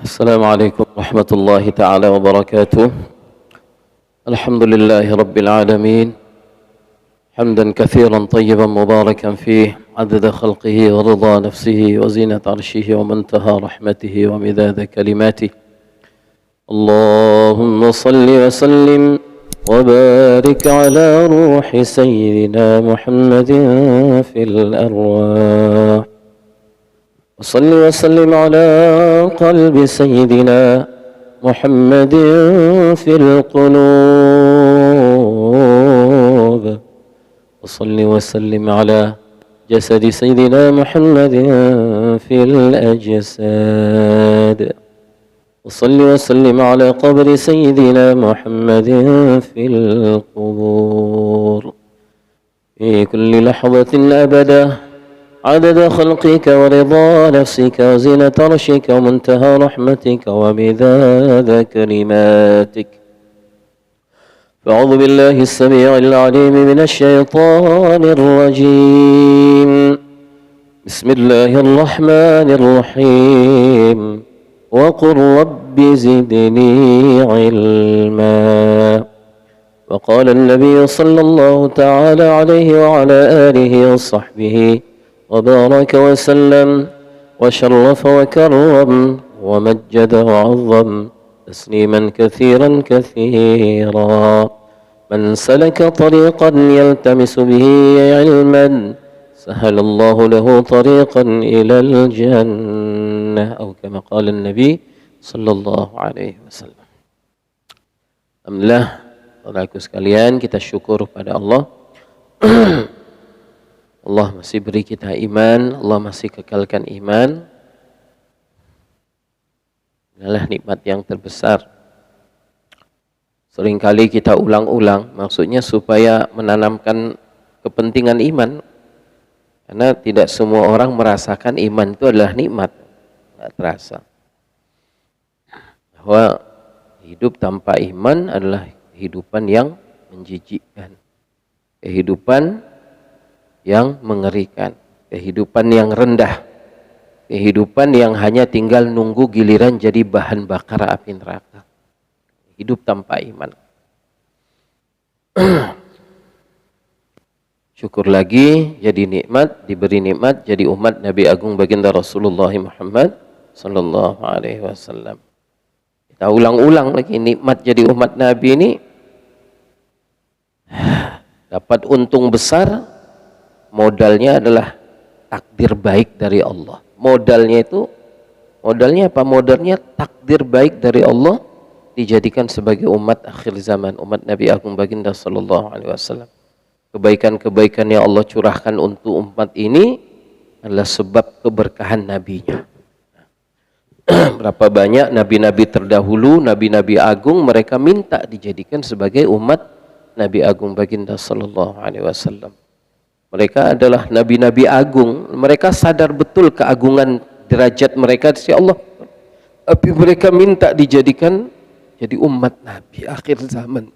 السلام عليكم ورحمة الله تعالى وبركاته. الحمد لله رب العالمين، حمدا كثيرا طيبا مباركا فيه، عدد خلقه ورضا نفسه وزينة عرشه ومنتهى رحمته ومداد كلماته. اللهم صل وسلم وبارك على روح سيدنا محمد في الأرواح، وصل وسلم على قلب سيدنا محمد في القلوب، وصل وسلم على جسد سيدنا محمد في الأجساد، وصل وسلم على قبر سيدنا محمد في القبور، في كل لحظة أبدا عدد خلقك ورضا نفسك وزينة عرشك ومنتهى رحمتك ومداد كلماتك. فأعوذ بالله السميع العليم من الشيطان الرجيم. بسم الله الرحمن الرحيم. وقل رب زدني علما. وقال النبي صلى الله تعالى عليه وعلى آله وصحبه وبارك وسلم وشرف وكرم ومجد وعظم تسليما كثيرا كثيرا. من سلك طريقا يلتمس به علما سهل الله له طريقا إلى الجنة، أو كما قال النبي صلى الله عليه وسلم. Alhamdulillah, saudaraku sekalian, kita syukur pada Allah. Allah masih beri kita iman, Allah masih kekalkan iman. Inilah nikmat yang terbesar. Seringkali kita ulang-ulang, maksudnya supaya menanamkan kepentingan iman. Karena tidak semua orang merasakan iman itu adalah nikmat. Tidak terasa. Bahwa hidup tanpa iman adalah kehidupan yang menjijikkan. Kehidupan yang mengerikan, kehidupan yang rendah, kehidupan yang hanya tinggal nunggu giliran jadi bahan bakar api neraka. Hidup tanpa iman. Syukur lagi jadi nikmat, diberi nikmat jadi umat Nabi Agung Baginda Rasulullah Muhammad sallallahu alaihi wasallam. Kita ulang-ulang lagi, nikmat jadi umat Nabi ini dapat untung besar. Modalnya adalah takdir baik dari Allah. Modalnya apa? Modalnya takdir baik dari Allah dijadikan sebagai umat akhir zaman, umat Nabi Agung Baginda sallallahu alaihi wasallam. Kebaikan-kebaikan yang Allah curahkan untuk umat ini adalah sebab keberkahan nabinya. Berapa banyak nabi-nabi terdahulu, nabi-nabi agung, mereka minta dijadikan sebagai umat Nabi Agung Baginda sallallahu alaihi wasallam. Mereka adalah nabi-nabi agung. Mereka sadar betul keagungan derajat mereka di sisi Allah. Tapi mereka minta dijadikan jadi umat Nabi akhir zaman.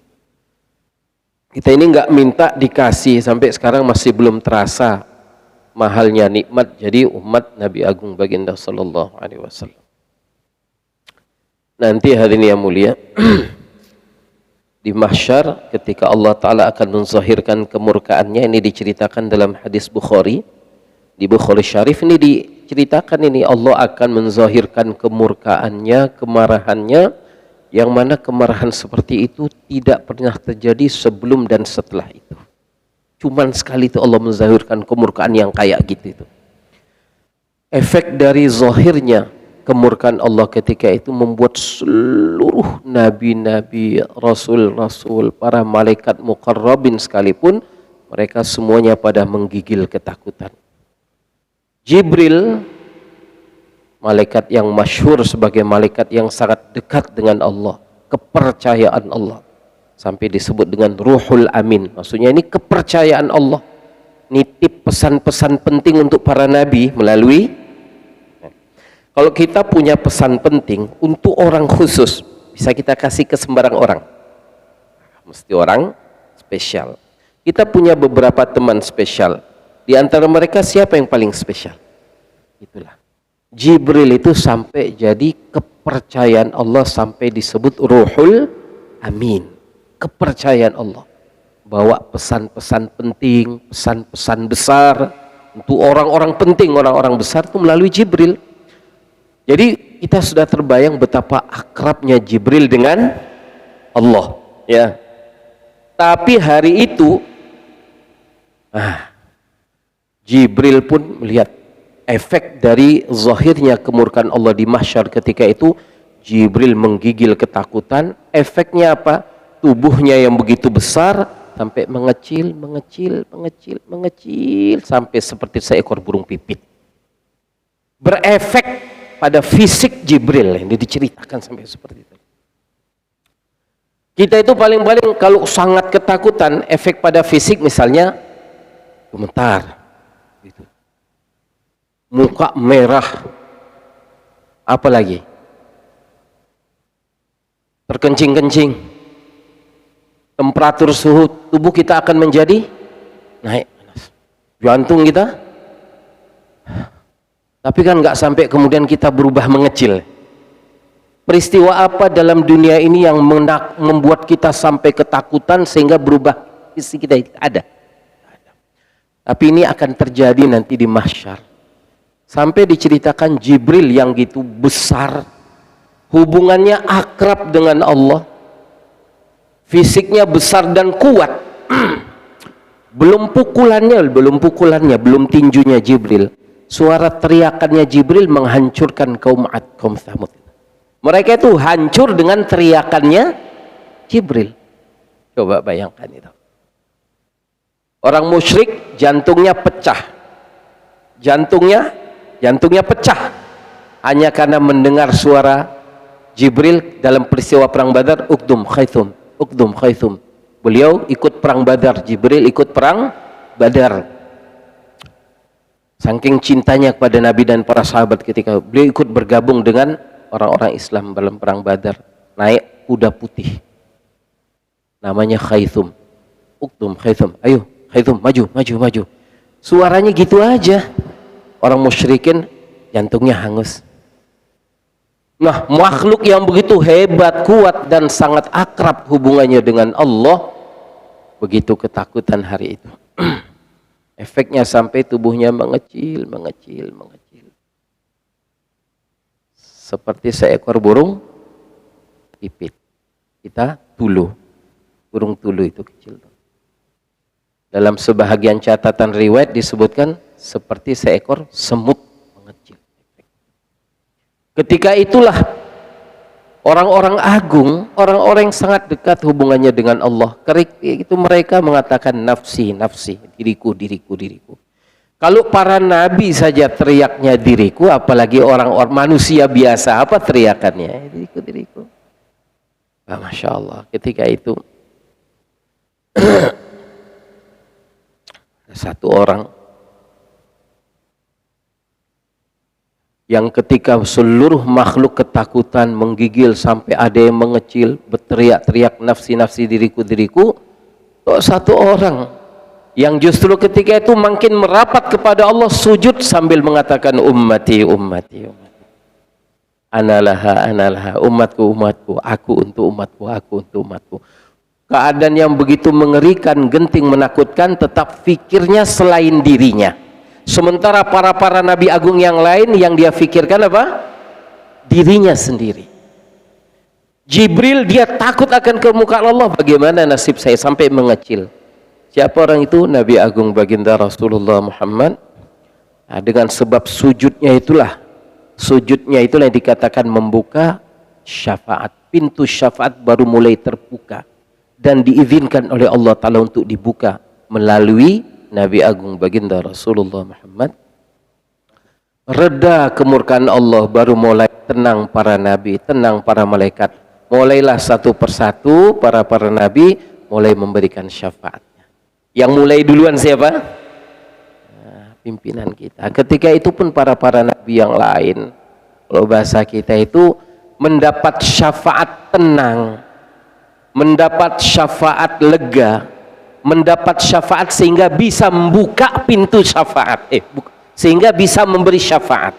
Kita ini enggak minta dikasih, sampai sekarang masih belum terasa mahalnya nikmat jadi umat Nabi Agung Baginda sallallahu alaihi wasallam. Nanti hari ini yang mulia di mahsyar ketika Allah Ta'ala akan menzahirkan kemurkaannya, ini diceritakan dalam hadis Bukhari. Di Bukhari Syarif ini diceritakan ini Allah akan menzahirkan kemurkaannya, kemarahannya, yang mana kemarahan seperti itu tidak pernah terjadi sebelum dan setelah itu. Cuman sekali itu Allah menzahirkan kemurkaan yang kayak gitu itu. Efek dari zahirnya kemurkaan Allah ketika itu membuat seluruh nabi-nabi, rasul-rasul, para malaikat muqarrabin sekalipun, mereka semuanya pada menggigil ketakutan. Jibril, malaikat yang masyhur sebagai malaikat yang sangat dekat dengan Allah, kepercayaan Allah, sampai disebut dengan Ruhul Amin. Maksudnya ini kepercayaan Allah, nitip pesan-pesan penting untuk para nabi melalui. Kalau kita punya pesan penting untuk orang khusus, bisa kita kasih ke sembarang orang. Mesti orang spesial. Kita punya beberapa teman spesial. Di antara mereka siapa yang paling spesial? Itulah. Jibril itu sampai jadi kepercayaan Allah sampai disebut Ruhul Amin. Kepercayaan Allah bawa pesan-pesan penting, pesan-pesan besar untuk orang-orang penting, orang-orang besar itu melalui Jibril. Jadi kita sudah terbayang betapa akrabnya Jibril dengan Allah, ya. Tapi hari itu Jibril pun melihat efek dari zahirnya kemurkaan Allah di mahsyar. Ketika itu Jibril menggigil ketakutan. Efeknya apa? Tubuhnya yang begitu besar sampai mengecil sampai seperti seekor burung pipit. Berefek pada fisik Jibril. Ini diceritakan sampai seperti itu. Kita itu paling-paling kalau sangat ketakutan, efek pada fisik misalnya gemetar, gitu. Muka merah, apalagi terkencing-kencing, temperatur suhu tubuh kita akan menjadi naik panas, jantung kita, tapi kan nggak sampai kemudian kita berubah mengecil. Peristiwa apa dalam dunia ini yang membuat kita sampai ketakutan sehingga berubah fisik kita? Ada. Tapi ini akan terjadi nanti di mahsyar. Sampai diceritakan Jibril yang gitu besar, hubungannya akrab dengan Allah, fisiknya besar dan kuat. belum pukulannya, belum tinjunya Jibril. Suara teriakannya Jibril menghancurkan kaum Ad, kaum Thamud. Mereka itu hancur dengan teriakannya Jibril. Coba bayangkan itu. Orang musyrik jantungnya pecah. Jantungnya pecah hanya karena mendengar suara Jibril dalam peristiwa perang Badar, Ukdum Khaythum. Beliau ikut perang Badar, Jibril ikut perang Badar. Saking cintanya kepada Nabi dan para sahabat ketika beliau ikut bergabung dengan orang-orang Islam dalam perang Badar, naik kuda putih namanya Khaythum. Ukdum Khaythum, ayo Khaythum, maju. Suaranya gitu aja. Orang musyrikin jantungnya hangus. Nah, makhluk yang begitu hebat, kuat dan sangat akrab hubungannya dengan Allah, begitu ketakutan hari itu. Efeknya sampai tubuhnya mengecil. Seperti seekor burung pipit. Kita burung tulu itu kecil. Dalam sebahagian catatan riwayat disebutkan seperti seekor semut mengecil. Ketika itulah orang-orang agung, orang-orang yang sangat dekat hubungannya dengan Allah, itu mereka mengatakan nafsi, diriku. Kalau para nabi saja teriaknya diriku, apalagi orang-orang manusia biasa, apa teriakannya? Diriku. Masya Allah, ketika itu satu orang yang ketika seluruh makhluk ketakutan, menggigil sampai ada yang mengecil, berteriak-teriak nafsi diriku, kok satu orang yang justru ketika itu makin merapat kepada Allah, sujud sambil mengatakan ummati, analaha, umatku, aku untuk umatku. Keadaan yang begitu mengerikan, genting, menakutkan, tetap fikirnya selain dirinya. Sementara para nabi agung yang lain yang dia fikirkan apa? Dirinya sendiri. Jibril dia takut akan kemukaan Allah, bagaimana nasib saya sampai mengecil. Siapa orang itu? Nabi agung baginda Rasulullah Muhammad. Nah, dengan sebab sujudnya itulah yang dikatakan membuka syafaat. Pintu syafaat baru mulai terbuka dan diizinkan oleh Allah Ta'ala untuk dibuka melalui Nabi agung baginda Rasulullah Muhammad. Reda kemurkaan Allah, baru mulai tenang para nabi, tenang para malaikat. Mulailah satu persatu para nabi mulai memberikan syafaatnya. Yang mulai duluan siapa? Pimpinan kita. Ketika itu pun para nabi yang lain, kalau bahasa kita itu mendapat syafaat tenang, mendapat syafaat lega, mendapat syafaat sehingga bisa membuka pintu syafaat, sehingga bisa memberi syafaat.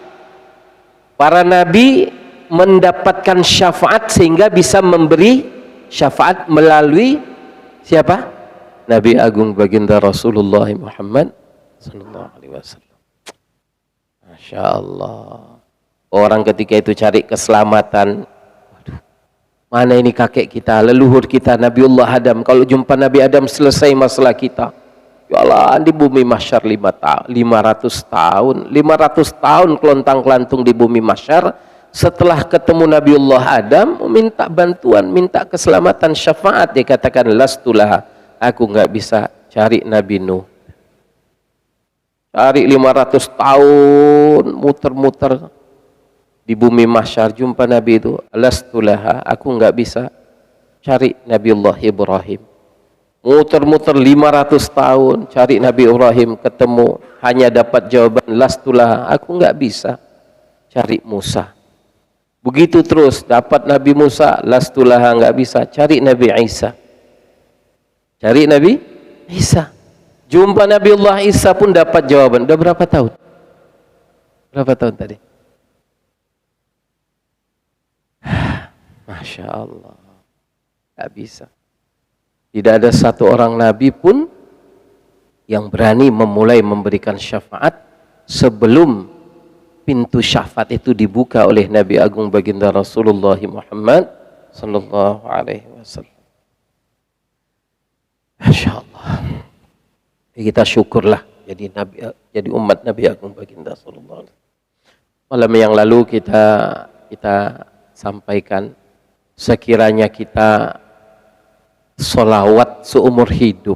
Para nabi mendapatkan syafaat sehingga bisa memberi syafaat melalui siapa? Nabi Agung Baginda Rasulullah Muhammad sallallahu alaihi wasallam. Masya Allah. Orang ketika itu cari keselamatan. Waduh, mana ini kakek kita, leluhur kita Nabiullah Adam. Kalau jumpa Nabi Adam selesai masalah kita. Ya Allah, di bumi mahsyar 500 tahun 500 tahun kelontang-kelantung di bumi mahsyar. Setelah ketemu Nabiullah Adam, minta bantuan, minta keselamatan, syafaat. Dia katakan, lastulah, aku nggak bisa cari Nabi Nuh. Cari 500 tahun, muter-muter di bumi mahsyar, jumpa Nabi itu. Lastulah, aku nggak bisa cari Nabiullah Ibrahim. Muter-muter 500 tahun cari Nabi Ibrahim, ketemu, hanya dapat jawaban lastulah, aku nggak bisa cari Musa. Begitu terus, dapat Nabi Musa, lastulah, nggak bisa cari Nabi Isa. Cari Nabi Isa, jumpa Nabiullah Isa pun dapat jawaban. Udah berapa tahun? Berapa tahun tadi? Masya Allah, nggak bisa. Tidak ada satu orang Nabi pun yang berani memulai memberikan syafaat sebelum pintu syafaat itu dibuka oleh Nabi Agung Baginda Rasulullah Muhammad sallallahu alaihi wasallam. Masya Allah. Kita syukurlah jadi umat Nabi Agung Baginda sallallahu alaihi wasallam. Malam yang lalu kita sampaikan, sekiranya kita sholawat seumur hidup.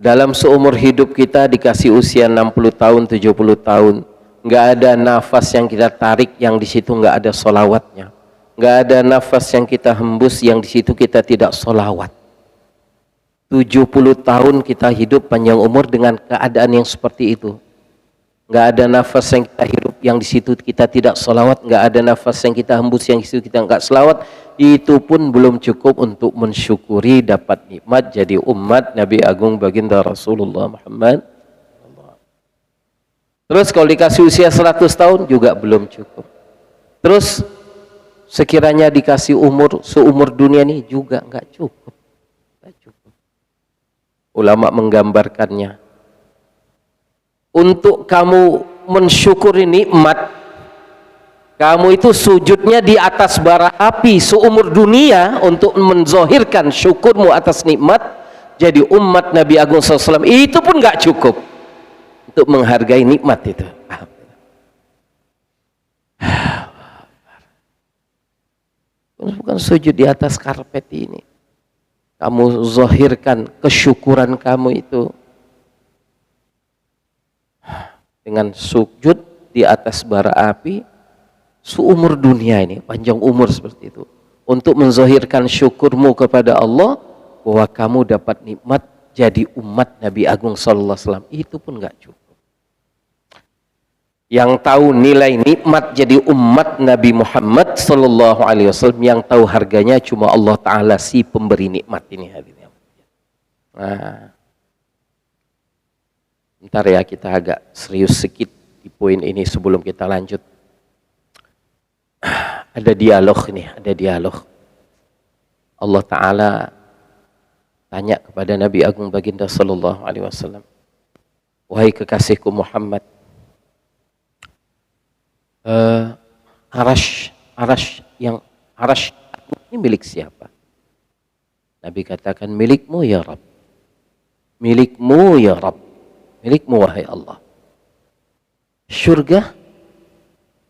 Dalam seumur hidup kita dikasih usia 60 tahun, 70 tahun. Nggak ada nafas yang kita tarik yang di situ nggak ada sholawatnya. Nggak ada nafas yang kita hembus yang di situ kita tidak sholawat. 70 tahun kita hidup panjang umur dengan keadaan yang seperti itu. Nggak ada nafas yang kita hidup yang di situ kita tidak sholawat. Nggak ada nafas yang kita hembus yang di situ kita nggak sholawat. Itu pun belum cukup untuk mensyukuri dapat nikmat jadi umat Nabi Agung Baginda Rasulullah Muhammad. Terus kalau dikasih usia 100 tahun juga belum cukup. Terus sekiranya dikasih umur seumur dunia ini juga nggak cukup. Nggak cukup. Ulama menggambarkannya, untuk kamu mensyukuri nikmat, kamu itu sujudnya di atas bara api seumur dunia untuk menzohirkan syukurmu atas nikmat jadi umat Nabi Agung SAW. Itu pun nggak cukup untuk menghargai nikmat itu. Bukan sujud di atas karpet ini. Kamu zohirkan kesyukuran kamu itu dengan sujud di atas bara api seumur dunia ini, panjang umur seperti itu, untuk menzohirkan syukurmu kepada Allah bahwa kamu dapat nikmat jadi umat Nabi Agung sallallahu alaihi wasallam. Itu pun nggak cukup. Yang tahu nilai nikmat jadi umat Nabi Muhammad sallallahu alaihi wasallam, yang tahu harganya cuma Allah Ta'ala, si pemberi nikmat ini. Nah, bentar ya, kita agak serius sedikit di poin ini sebelum kita lanjut. Ada dialog nih, ada dialog. Allah Ta'ala tanya kepada Nabi Agung Baginda sallallahu alaihi wasallam, wahai kekasihku Muhammad, arash ini milik siapa? Nabi katakan, milikmu ya Rabb. Milikmu ya Rabb. Milikmu wahai Allah. Syurga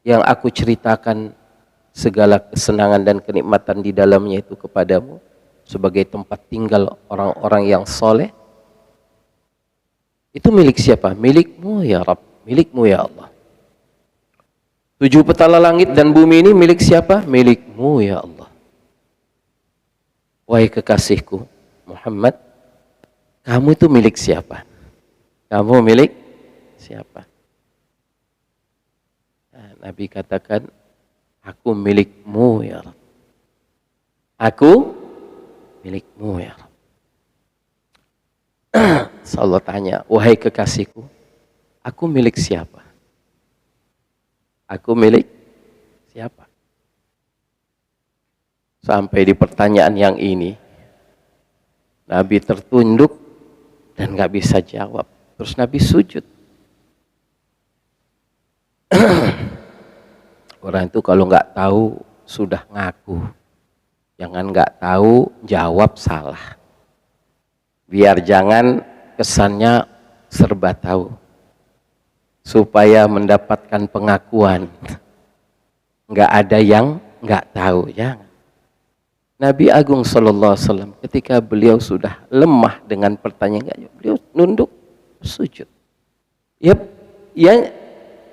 yang aku ceritakan segala kesenangan dan kenikmatan di dalamnya itu kepadamu sebagai tempat tinggal orang-orang yang soleh, itu milik siapa? Milikmu ya Rabb, milikmu ya Allah. 7 petala langit dan bumi ini milik siapa? Milikmu ya Allah. Wahai kekasihku Muhammad, kamu itu milik siapa? Kamu milik siapa? Nah, Nabi katakan, aku milikmu ya Rabb. Aku milikmu ya Rabb. Allah tanya, wahai kekasihku, aku milik siapa? Aku milik siapa? Sampai di pertanyaan yang ini, Nabi tertunduk dan nggak bisa jawab. Terus Nabi sujud. Orang itu kalau nggak tahu sudah ngaku. Jangan nggak tahu jawab salah. Biar jangan kesannya serba tahu. Supaya mendapatkan pengakuan. Nggak ada yang nggak tahu. Jangan. Nabi Agung Sallallahu Alaihi Wasallam ketika beliau sudah lemah dengan pertanyaan, beliau nunduk sujud. Yep, ya,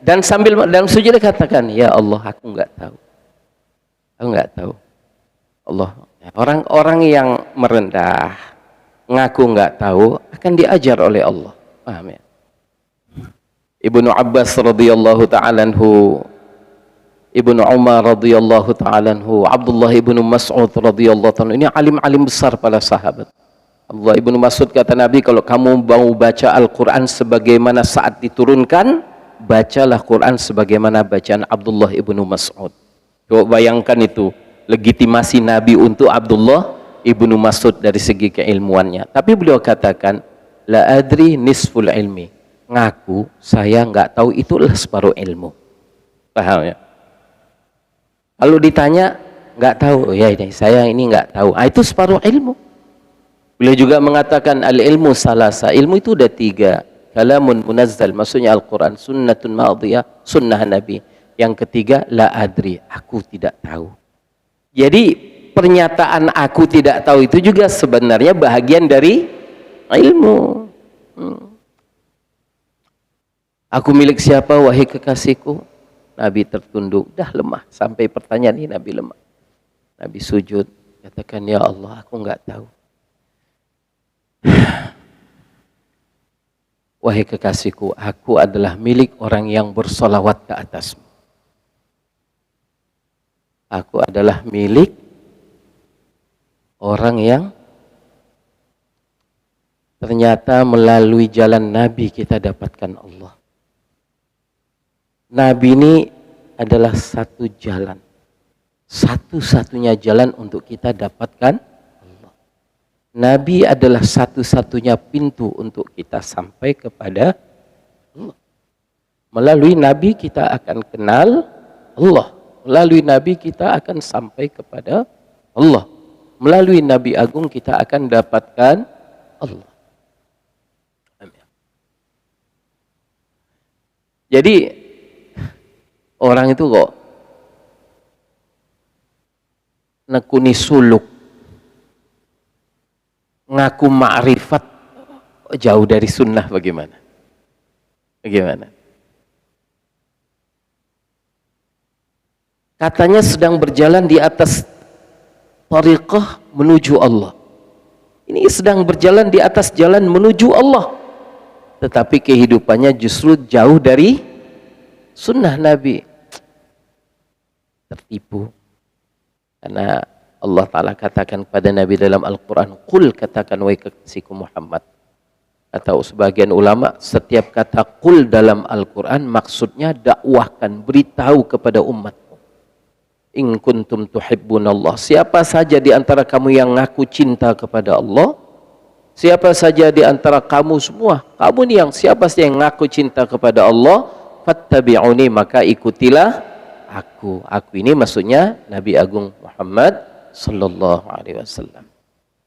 dan sambil dalam sujud dia katakan, ya Allah, aku nggak tahu, aku nggak tahu. Allah, orang-orang yang merendah, ngaku nggak tahu, akan diajar oleh Allah. Paham ya? Ibnu Abbas radhiyallahu ta'ala anhu, Ibnu Umar radhiyallahu ta'ala anhu, Abdullah ibnu Mas'ud radhiyallahu ta'ala, ini alim-alim besar para sahabat. Abdullah ibnu Mas'ud kata Nabi, kalau kamu mau baca Al-Quran sebagaimana saat diturunkan, bacalah Quran sebagaimana bacaan Abdullah ibnu Mas'ud. Coba bayangkan itu, legitimasi Nabi untuk Abdullah ibnu Mas'ud dari segi keilmuannya. Tapi beliau katakan, la adri nisful ilmi. Ngaku, saya nggak tahu, itulah separuh ilmu. Paham ya? Kalau ditanya nggak tahu, ya ini saya ini nggak tahu. Itu separuh ilmu. Beliau juga mengatakan al ilmu salasa. Ilmu itu ada 3. Kalamun munazzal, maksudnya Al-Quran. Sunnatun madiyah, sunnah Nabi. Yang ketiga, la adri, aku tidak tahu. Jadi pernyataan aku tidak tahu itu juga sebenarnya bahagian dari ilmu. Aku milik siapa wahai kekasihku? Nabi tertunduk, dah lemah. Sampai pertanyaan ini Nabi lemah. Nabi sujud, katakan, ya Allah, aku nggak tahu. Wahai kekasihku, aku adalah milik orang yang bersolawat ke atasmu. Aku adalah milik orang yang ternyata melalui jalan Nabi kita dapatkan Allah. Nabi ini adalah satu jalan. Satu-satunya jalan untuk kita dapatkan Allah. Nabi adalah satu-satunya pintu untuk kita sampai kepada Allah. Melalui Nabi kita akan kenal Allah. Melalui Nabi kita akan sampai kepada Allah. Melalui Nabi Agung kita akan dapatkan Allah. Amin. Jadi orang itu kok nekuni suluk, ngaku ma'rifat, jauh dari sunnah, bagaimana? Bagaimana? Katanya sedang berjalan di atas tariqah menuju Allah. Ini sedang berjalan di atas jalan menuju Allah. Tetapi kehidupannya justru jauh dari sunnah Nabi. Tertipu. Karena Allah Ta'ala katakan kepada Nabi dalam Al-Quran, Qul, katakan wahai kekasihku Muhammad. Atau sebagian ulama, setiap kata Qul dalam Al-Quran maksudnya dakwahkan, beritahu kepada umatmu. In kuntum tuhibbunallah. Siapa saja di antara kamu yang ngaku cinta kepada Allah, siapa saja di antara kamu semua, kamu nih yang siapa sih yang ngaku cinta kepada Allah, fattabi'uni, maka ikutilah aku. Aku ini maksudnya Nabi Agung Muhammad Sallallahu Alaihi Wasallam.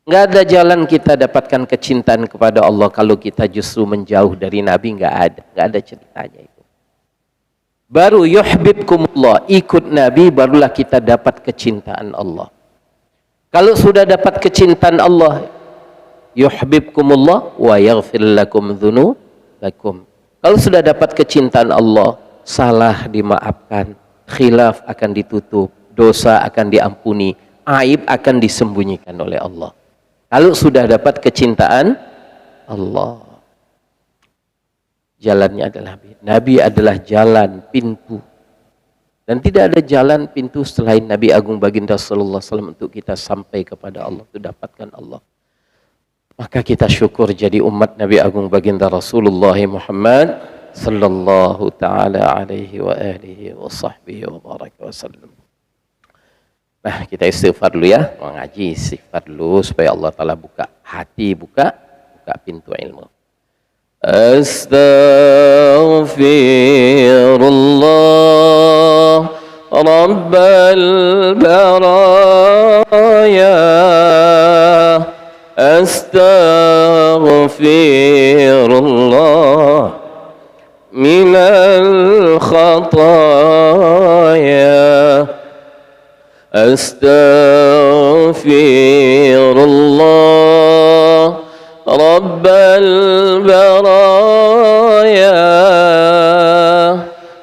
Nggak ada jalan kita dapatkan kecintaan kepada Allah kalau kita justru menjauh dari Nabi. Nggak ada ceritanya itu. Baru yuhibbukumullah, ikut Nabi barulah kita dapat kecintaan Allah. Kalau sudah dapat kecintaan Allah, yuhibbukumullah wa yaghfir lakum dzunubakum. Kalau sudah dapat kecintaan Allah, salah dimaafkan, khilaf akan ditutup, dosa akan diampuni, aib akan disembunyikan oleh Allah. Kalau sudah dapat kecintaan Allah, jalannya adalah Nabi. Nabi adalah jalan, pintu. Dan tidak ada jalan pintu selain Nabi Agung Baginda Sallallahu Alaihi Wasallam untuk kita sampai kepada Allah, untuk dapatkan Allah. Maka kita syukur jadi umat Nabi Agung Baginda Rasulullah Muhammad Sallallahu Ta'ala Alaihi wa alihi wa sahbihi wa baraka wa sallam. Nah, kita istighfar dulu ya. Mau ngaji istighfar dulu supaya Allah Ta'ala buka hati, buka pintu ilmu. Astaghfirullah Rabbal baraya. Astaghfirullah minal khataya. Astaghfirullah Rabbal baraya.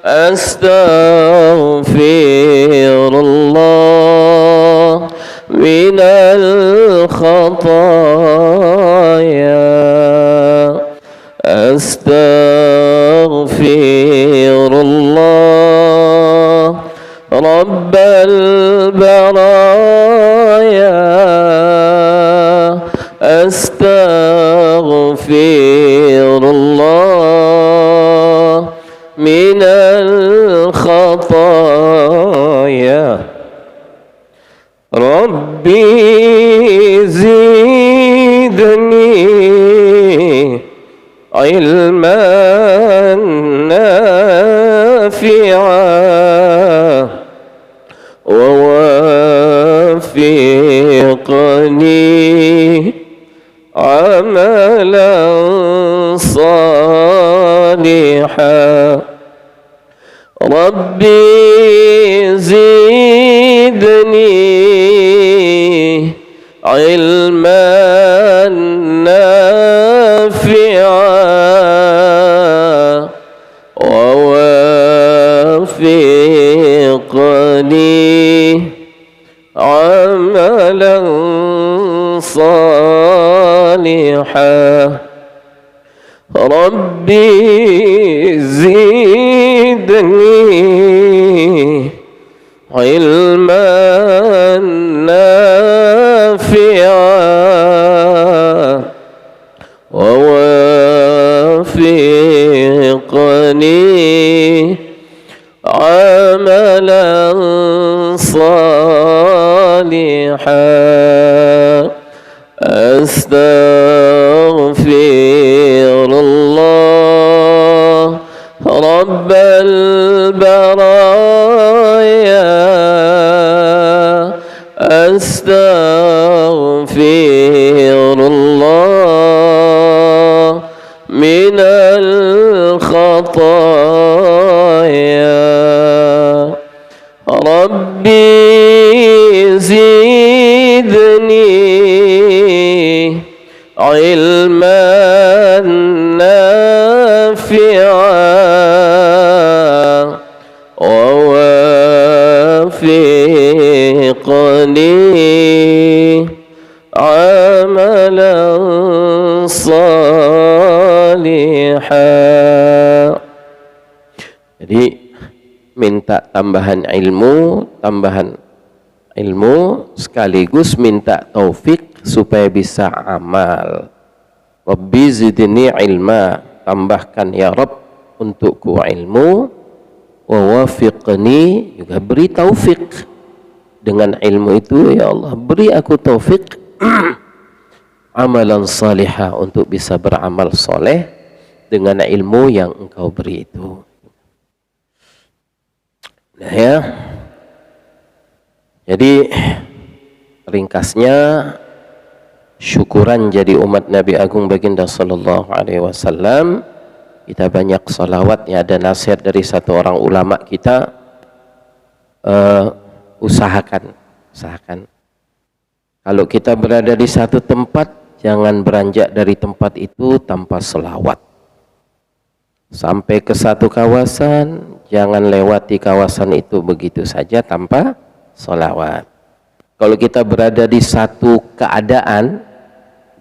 Astaghfirullah minal khataya. Astaghfirullah Rabbal baraya. Astaghfirullah minal khataya. Rabbi zidni ilman nafi'a wa wafiqni amalan salihan. Rabbi zidni ilman nafi'a wa wafiqni amalan salihan. Rabbi zidni ilman nafi'a wa wafiqni amalan salihan. Astaghfirullah Rabbal baraya. Astaghfirullah minal khataya. Rabbi zidni ilman nafi'a wa wafiqni amalan salihan. Jadi minta tambahan ilmu sekaligus minta taufik supaya bisa amal. Rabbi zidni ilma, tambahkan ya Rabb untukku ilmu, wa wafiqni, juga beri taufik dengan ilmu itu ya Allah, beri aku taufik amalan salihah, untuk bisa beramal soleh dengan ilmu yang engkau beri itu. Nah ya, jadi ringkasnya, syukuran jadi umat Nabi Agung Baginda Sallallahu Alaihi Wasallam, kita banyak salawat. Ya, ada nasihat dari satu orang ulama kita, usahakan kalau kita berada di satu tempat, jangan beranjak dari tempat itu tanpa salawat. Sampai ke satu kawasan, jangan lewati kawasan itu begitu saja tanpa salawat. Kalau kita berada di satu keadaan,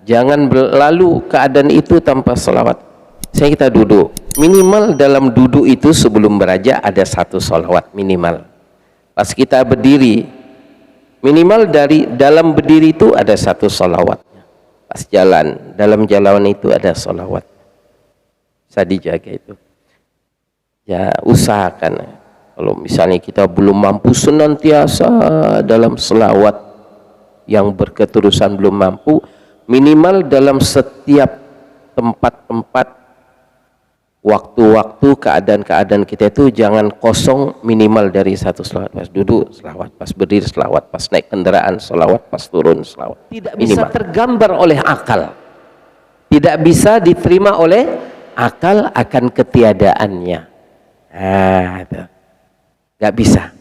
jangan berlalu keadaan itu tanpa salawat. Saya kita duduk, minimal dalam duduk itu sebelum beranjak ada satu salawat minimal. Pas kita berdiri, minimal dari dalam berdiri itu ada satu salawat. Pas jalan, dalam jalan itu ada salawat. Bisa dijaga itu. Ya, usahakan. Kalau misalnya kita belum mampu senantiasa dalam selawat yang berketerusan, belum mampu, minimal dalam setiap tempat-tempat, waktu-waktu, keadaan-keadaan kita itu jangan kosong, minimal dari satu selawat. Pas duduk selawat, pas berdiri selawat, pas naik kendaraan selawat, pas turun selawat. Tidak bisa tergambar oleh akal, tidak bisa diterima oleh akal akan ketiadaannya. Nah, itu nggak bisa.